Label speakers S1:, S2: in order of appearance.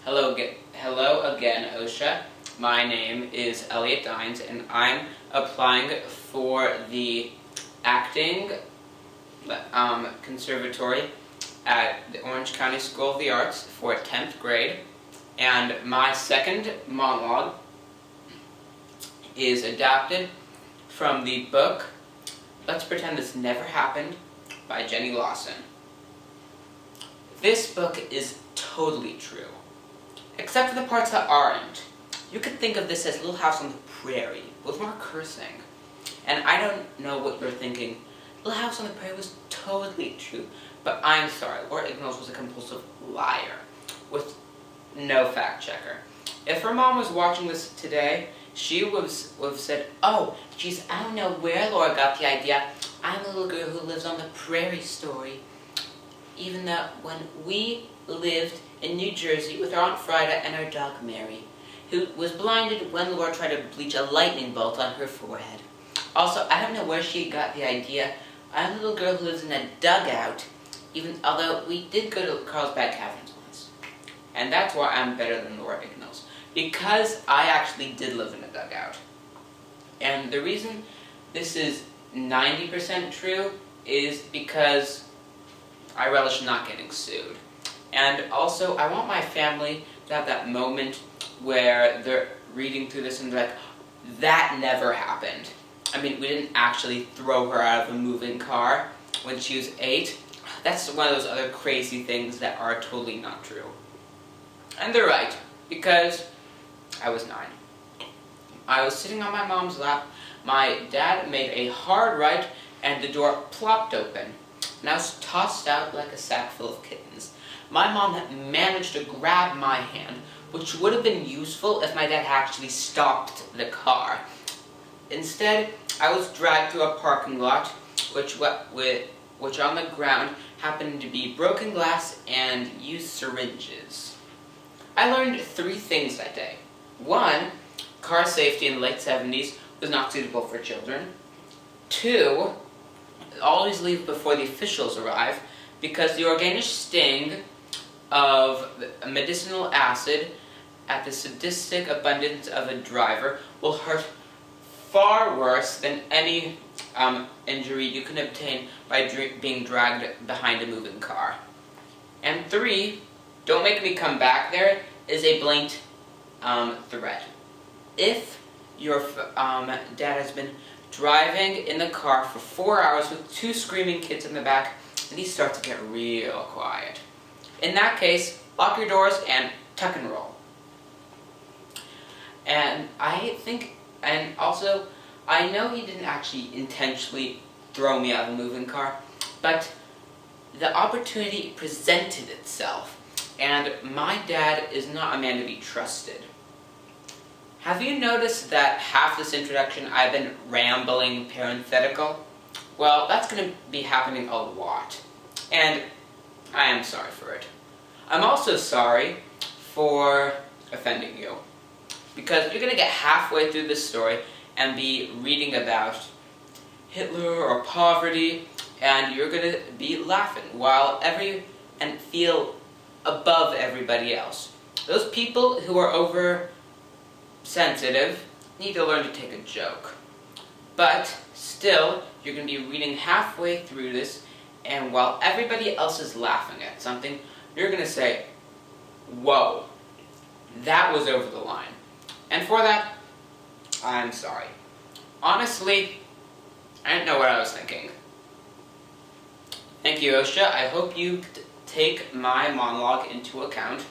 S1: Hello again, OSHA. My name is Elliot Dines, and I'm applying for the acting conservatory at the Orange County School of the Arts for 10th grade. And my second monologue is adapted from the book Let's Pretend This Never Happened by Jenny Lawson. This book is totally true, except for the parts that aren't. You could think of this as Little House on the Prairie, with more cursing. And I don't know what you're thinking. Little House on the Prairie was totally true, but I'm sorry, Laura Ingalls was a compulsive liar, with no fact checker. If her mom was watching this today, she would have said, "Oh, geez, I don't know where Laura got the idea. I'm a little girl who lives on the prairie story." Even though when we lived in New Jersey with our Aunt Frida and our dog Mary, who was blinded when Laura tried to bleach a lightning bolt on her forehead. Also, I don't know where she got the idea. I'm a little girl who lives in a dugout, although we did go to Carlsbad Caverns once. And that's why I'm better than Laura Ingalls, because I actually did live in a dugout. And the reason this is 90% true is because I relish not getting sued. And also, I want my family to have that moment where they're reading through this and they're like, that never happened. I mean, we didn't actually throw her out of a moving car when she was 8. That's one of those other crazy things that are totally not true. And they're right, because I was 9. I was sitting on my mom's lap. My dad made a hard right, and the door plopped open. And I was tossed out like a sack full of kittens. My mom had managed to grab my hand, which would have been useful if my dad actually stopped the car. Instead, I was dragged through a parking lot, which on the ground happened to be broken glass and used syringes. I learned 3 things that day. 1, car safety in the late 70s was not suitable for children. 2, always leave before the officials arrive, because the organic sting of medicinal acid at the sadistic abundance of a driver will hurt far worse than any injury you can obtain by being dragged behind a moving car. And 3, don't make me come back there, is a blatant threat. If your dad has been driving in the car for 4 hours with 2 screaming kids in the back, and he starts to get real quiet. In that case, lock your doors and tuck and roll. And I know he didn't actually intentionally throw me out of the moving car, but the opportunity presented itself, and my dad is not a man to be trusted. Have you noticed that half this introduction I've been rambling parenthetical? Well, that's going to be happening a lot, and I am sorry for it. I'm also sorry for offending you, because you're going to get halfway through this story and be reading about Hitler or poverty, and you're going to be laughing and feel above everybody else. Those people who are oversensitive need to learn to take a joke. But still, you're going to be reading halfway through this, and while everybody else is laughing at something, you're going to say, "Whoa, that was over the line." And for that, I'm sorry. Honestly, I didn't know what I was thinking. Thank you, OSHA. I hope you take my monologue into account.